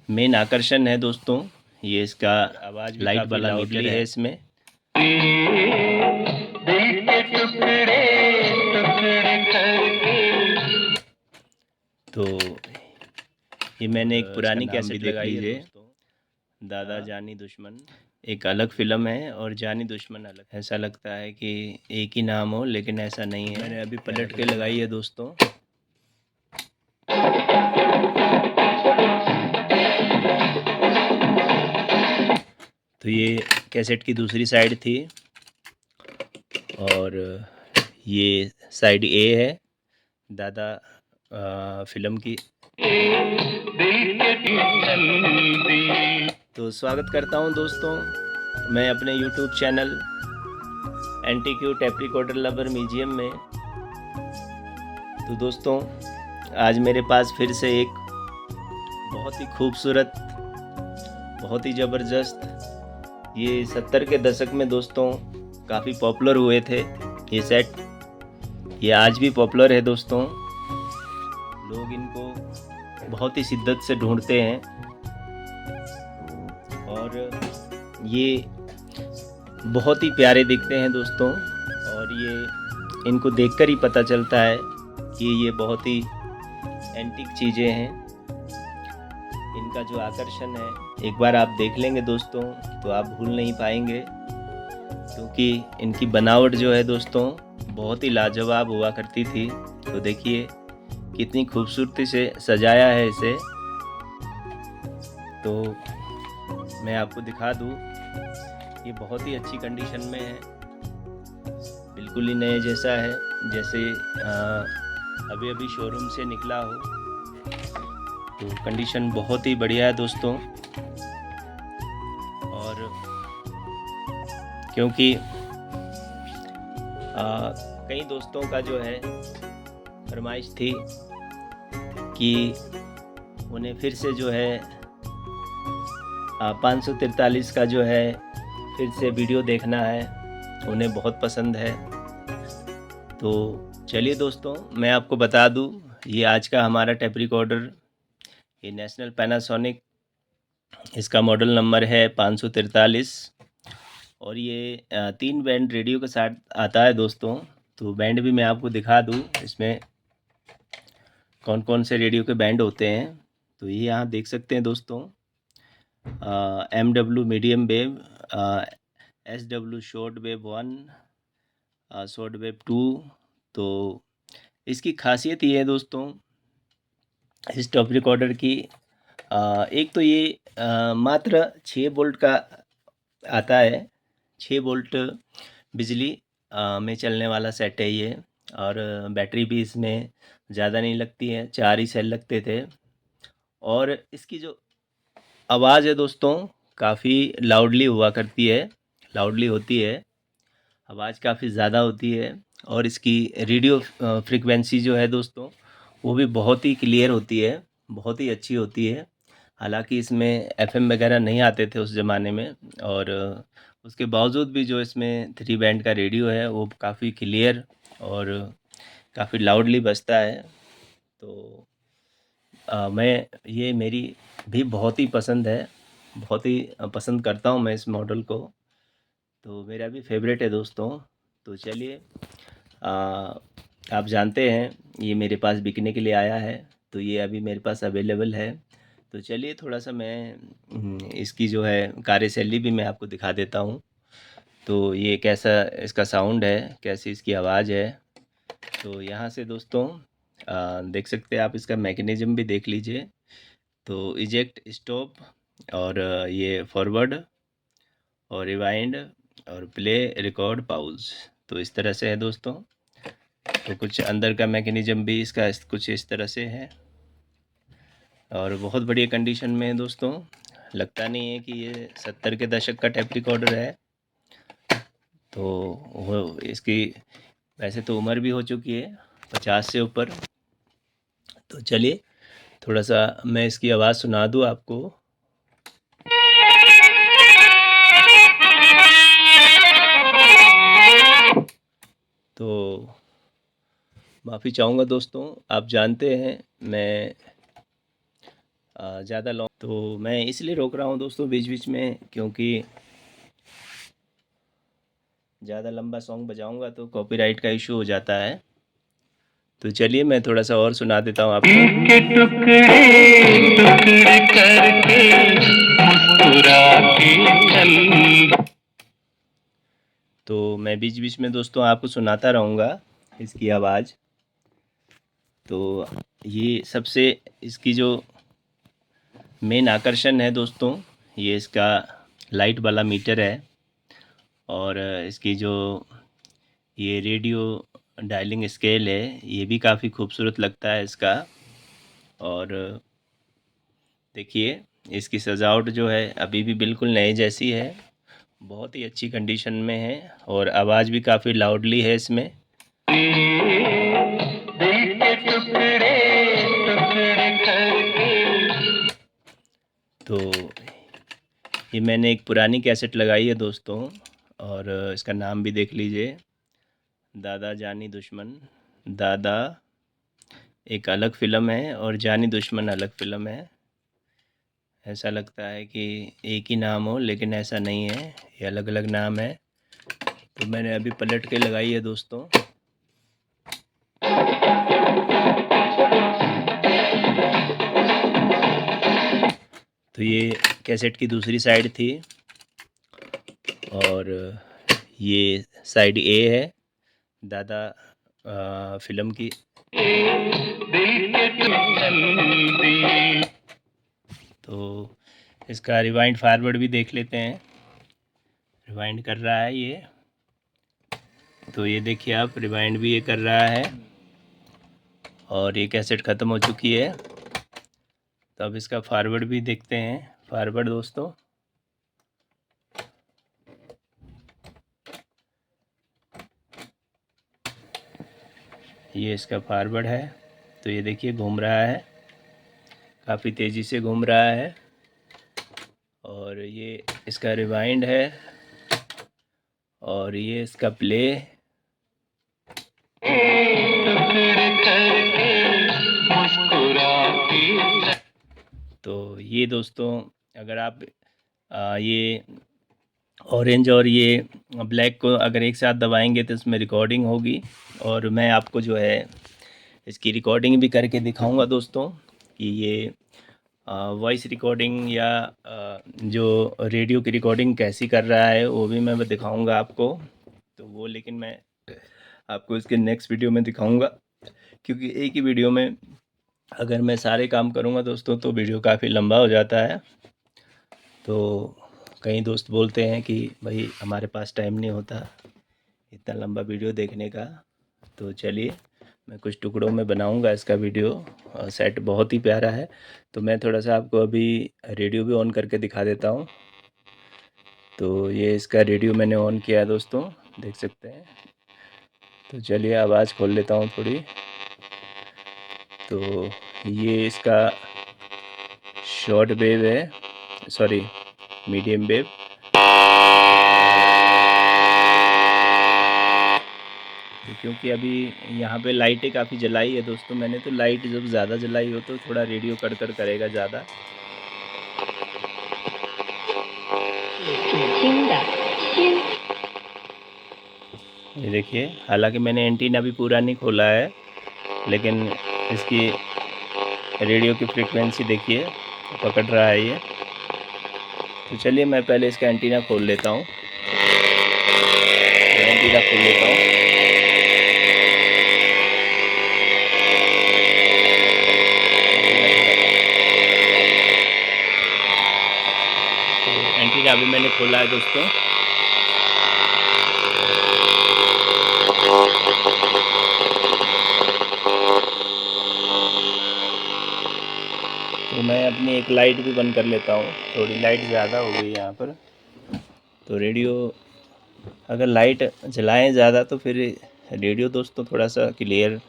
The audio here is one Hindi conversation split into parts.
मेन आकर्षण है दोस्तों, ये इसका आवाज़ भी लाइट वाला मीटर है इसमें। तो ये मैंने एक पुरानी कैसेट लगाई है दोस्तों, दादा जानी दुश्मन। एक अलग फिल्म है और जानी दुश्मन अलग। ऐसा लगता है कि एक ही नाम हो, लेकिन ऐसा नहीं है। मैंने अभी पलट के लगाई है दोस्तों। तो ये कैसेट की दूसरी साइड थी और ये साइड ए है दादा फिल्म की। तो स्वागत करता हूं दोस्तों मैं अपने YouTube channel antique tape recorder lover museum में। तो दोस्तों आज मेरे पास फिर से एक बहुत ही खूबसूरत, बहुत ही ज़बरदस्त, ये 70 के दशक में दोस्तों काफ़ी पॉपुलर हुए थे ये सेट। ये आज भी पॉपुलर है दोस्तों, लोग इनको बहुत ही शिद्दत से ढूंढते हैं और ये बहुत ही प्यारे दिखते हैं दोस्तों। और ये इनको देखकर ही पता चलता है कि ये बहुत ही एंटीक चीज़ें हैं। इनका जो आकर्षण है, एक बार आप देख लेंगे दोस्तों तो आप भूल नहीं पाएंगे, क्योंकि इनकी बनावट जो है दोस्तों बहुत ही लाजवाब हुआ करती थी। तो देखिए कितनी खूबसूरती से सजाया है इसे। तो मैं आपको दिखा दूँ, ये बहुत ही अच्छी कंडीशन में है, बिल्कुल ही नए जैसा है, जैसे अभी अभी शोरूम से निकला हो। तो कंडीशन बहुत ही बढ़िया है दोस्तों। और क्योंकि कई दोस्तों का जो है फरमाइश थी कि उन्हें फिर से जो है 543 का जो है फिर से वीडियो देखना है, उन्हें बहुत पसंद है। तो चलिए दोस्तों मैं आपको बता दूं, ये आज का हमारा टेप रिकॉर्डर, ये नेशनल पैनासोनिक, इसका मॉडल नंबर है 543 और ये 3 बैंड रेडियो के साथ आता है दोस्तों। तो बैंड भी मैं आपको दिखा दूं, इसमें कौन कौन से रेडियो के बैंड होते हैं। तो ये यहाँ देख सकते हैं दोस्तों, MW medium wave, SW short wave 1, short wave 2। तो इसकी खासियत ये है दोस्तों इस टॉप रिकॉर्डर की, एक तो ये मात्र 6 वोल्ट का आता है, 6 वोल्ट बिजली में चलने वाला सेट है ये। और बैटरी भी इसमें ज़्यादा नहीं लगती है, 4 ही सेल लगते थे। और इसकी जो आवाज़ है दोस्तों काफ़ी लाउडली हुआ करती है, लाउडली होती है, आवाज़ काफ़ी ज़्यादा होती है। और इसकी रेडियो फ्रीक्वेंसी जो है दोस्तों वो भी बहुत ही क्लियर होती है, बहुत ही अच्छी होती है। हालांकि इसमें FM वगैरह नहीं आते थे उस ज़माने में, और उसके बावजूद भी जो इसमें 3 बैंड का रेडियो है वो काफ़ी क्लियर और काफ़ी लाउडली बजता है। तो मैं ये मेरी भी बहुत ही पसंद है, बहुत ही पसंद करता हूँ मैं इस मॉडल को। तो मेरा भी फेवरेट है दोस्तों। तो चलिए आप जानते हैं ये मेरे पास बिकने के लिए आया है, तो ये अभी मेरे पास अवेलेबल है। तो चलिए थोड़ा सा मैं इसकी जो है कार्यशैली भी मैं आपको दिखा देता हूँ। तो ये कैसा इसका साउंड है, कैसी इसकी आवाज़ है। तो यहाँ से दोस्तों देख सकते हैं आप, इसका मैकेनिज़्म भी देख लीजिए। तो इजेक्ट, स्टॉप, और ये फॉरवर्ड और रिवाइंड और प्ले, रिकॉर्ड, पाउज। तो इस तरह से है दोस्तों। तो कुछ अंदर का मैकेनिज़्म भी इसका कुछ इस तरह से है और बहुत बढ़िया कंडीशन में है दोस्तों। लगता नहीं है कि ये 70 के दशक का टेप रिकॉर्डर है। तो वो इसकी वैसे तो उम्र भी हो चुकी है 50 से ऊपर। तो चलिए थोड़ा सा मैं इसकी आवाज़ सुना दूँ आपको। तो माफ़ी चाहूँगा दोस्तों, आप जानते हैं मैं ज़्यादा लॉन्ग, तो मैं इसलिए रोक रहा हूँ दोस्तों बीच बीच में, क्योंकि ज़्यादा लंबा सॉन्ग बजाऊंगा तो कॉपीराइट का इशू हो जाता है। तो चलिए मैं थोड़ा सा और सुना देता हूँ आपको। एक टुकड़े टुकड़े करके मुस्कुरा के चल। तो मैं बीच बीच में दोस्तों आपको सुनाता रहूँगा इसकी आवाज़। तो ये सबसे इसकी जो मेन आकर्षण है दोस्तों, ये इसका लाइट वाला मीटर है, और इसकी जो ये रेडियो डायलिंग स्केल है, ये भी काफ़ी खूबसूरत लगता है इसका। और देखिए इसकी सजावट जो है अभी भी बिल्कुल नए जैसी है, बहुत ही अच्छी कंडीशन में है, और आवाज़ भी काफ़ी लाउडली है इसमें। तो ये मैंने एक पुरानी कैसेट लगाई है दोस्तों, और इसका नाम भी देख लीजिए, दादा जानी दुश्मन। दादा एक अलग फ़िल्म है और जानी दुश्मन अलग फ़िल्म है। ऐसा लगता है कि एक ही नाम हो, लेकिन ऐसा नहीं है, ये अलग अलग नाम है। तो मैंने अभी पलट के लगाई है दोस्तों। तो ये कैसेट की दूसरी साइड थी, और ये साइड ए है दादा फ़िल्म की। तो इसका रिवाइंड फॉरवर्ड भी देख लेते हैं, रिवाइंड कर रहा है ये। तो ये देखिए आप, रिवाइंड भी ये कर रहा है, और ये कैसेट ख़त्म हो चुकी है। तो अब इसका फॉरवर्ड भी देखते हैं, फॉरवर्ड दोस्तों। ये इसका फॉरवर्ड है, तो ये देखिए घूम रहा है, काफ़ी तेज़ी से घूम रहा है। और ये इसका रिवाइंड है, और ये इसका प्ले। तो ये दोस्तों, अगर आप ये ऑरेंज और ये ब्लैक को अगर एक साथ दबाएंगे तो इसमें रिकॉर्डिंग होगी, और मैं आपको जो है इसकी रिकॉर्डिंग भी करके दिखाऊंगा दोस्तों, कि ये वॉइस रिकॉर्डिंग या जो रेडियो की रिकॉर्डिंग कैसी कर रहा है वो भी मैं दिखाऊंगा आपको। तो वो लेकिन मैं आपको इसके नेक्स्ट वीडियो में दिखाऊंगा, क्योंकि एक ही वीडियो में अगर मैं सारे काम करूंगा दोस्तों तो वीडियो काफ़ी लंबा हो जाता है। तो कई दोस्त बोलते हैं कि भाई हमारे पास टाइम नहीं होता इतना लंबा वीडियो देखने का। तो चलिए मैं कुछ टुकड़ों में बनाऊंगा इसका वीडियो, सेट बहुत ही प्यारा है। तो मैं थोड़ा सा आपको अभी रेडियो भी ऑन करके दिखा देता हूँ। तो ये इसका रेडियो मैंने ऑन किया है दोस्तों, देख सकते हैं। तो चलिए आवाज़ खोल लेता हूँ थोड़ी। तो ये इसका शॉर्ट वेव है, सॉरी मीडियम वेव। क्योंकि अभी यहाँ पे लाइटें काफ़ी जलाई है दोस्तों मैंने, तो लाइट जब ज़्यादा जलाई हो तो थोड़ा रेडियो कड़कड़ करेगा ज़्यादा। ये देखिए, हालांकि मैंने एंटीना भी पूरा नहीं खोला है, लेकिन इसकी रेडियो की फ्रीक्वेंसी देखिए पकड़ रहा है ये। तो चलिए मैं पहले इसका एंटीना खोल लेता हूँ, एंटीना खोल लेता हूँ। तो एंटीना अभी मैंने खोला है दोस्तों। तो मैं अपनी एक लाइट भी बंद कर लेता हूँ, थोड़ी लाइट ज़्यादा हो गई यहाँ पर। तो रेडियो अगर लाइट जलाएं ज़्यादा तो फिर रेडियो दोस्तों थोड़ा सा क्लियर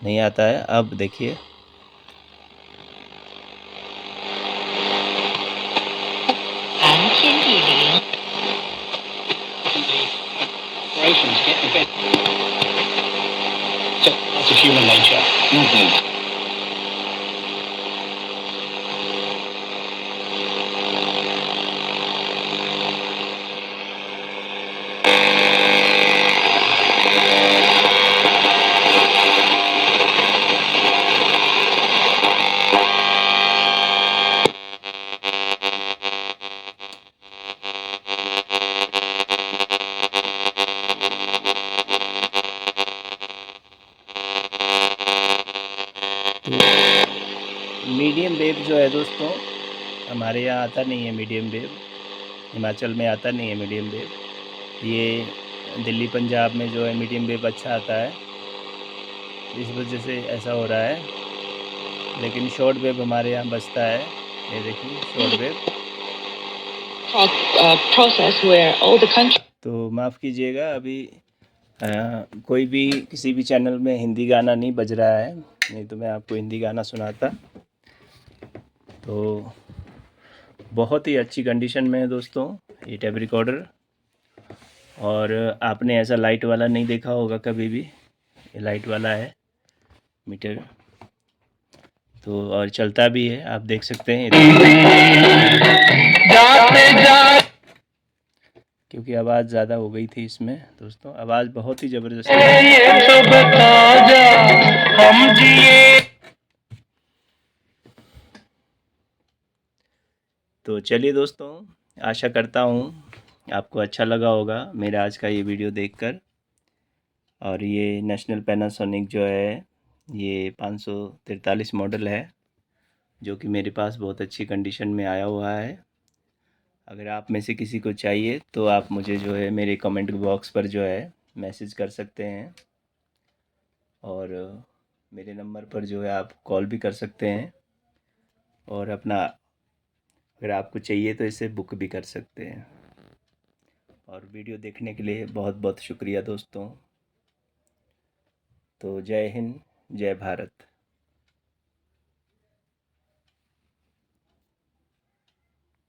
नहीं आता है। अब देखिए, जो है दोस्तों, हमारे यहाँ आता नहीं है मीडियम वेव, हिमाचल में आता नहीं है मीडियम वेव। ये दिल्ली पंजाब में जो है मीडियम वेव अच्छा आता है, इस वजह से ऐसा हो रहा है। लेकिन शॉर्ट वेव हमारे यहाँ बचता है। ये देखिए short wave. process where all the country तो माफ़ कीजिएगा, अभी कोई भी किसी भी चैनल में हिंदी गाना नहीं बज रहा है, नहीं तो मैं आपको हिंदी गाना सुनाता। तो बहुत ही अच्छी कंडीशन में है दोस्तों ये टेप रिकॉर्डर। और आपने ऐसा लाइट वाला नहीं देखा होगा कभी भी, ये लाइट वाला है मीटर। तो और चलता भी है, आप देख सकते हैं। क्योंकि आवाज़ ज़्यादा हो गई थी इसमें दोस्तों, आवाज़ बहुत ही ज़बरदस्त है। तो चलिए दोस्तों, आशा करता हूँ आपको अच्छा लगा होगा मेरा आज का ये वीडियो देखकर। और ये नेशनल पैनासोनिक जो है ये 543 मॉडल है, जो कि मेरे पास बहुत अच्छी कंडीशन में आया हुआ है। अगर आप में से किसी को चाहिए तो आप मुझे जो है मेरे कमेंट बॉक्स पर जो है मैसेज कर सकते हैं, और मेरे नंबर पर जो है आप कॉल भी कर सकते हैं, और अपना अगर आपको चाहिए तो इसे बुक भी कर सकते हैं। और वीडियो देखने के लिए बहुत बहुत शुक्रिया दोस्तों। तो जय हिंद, जय भारत।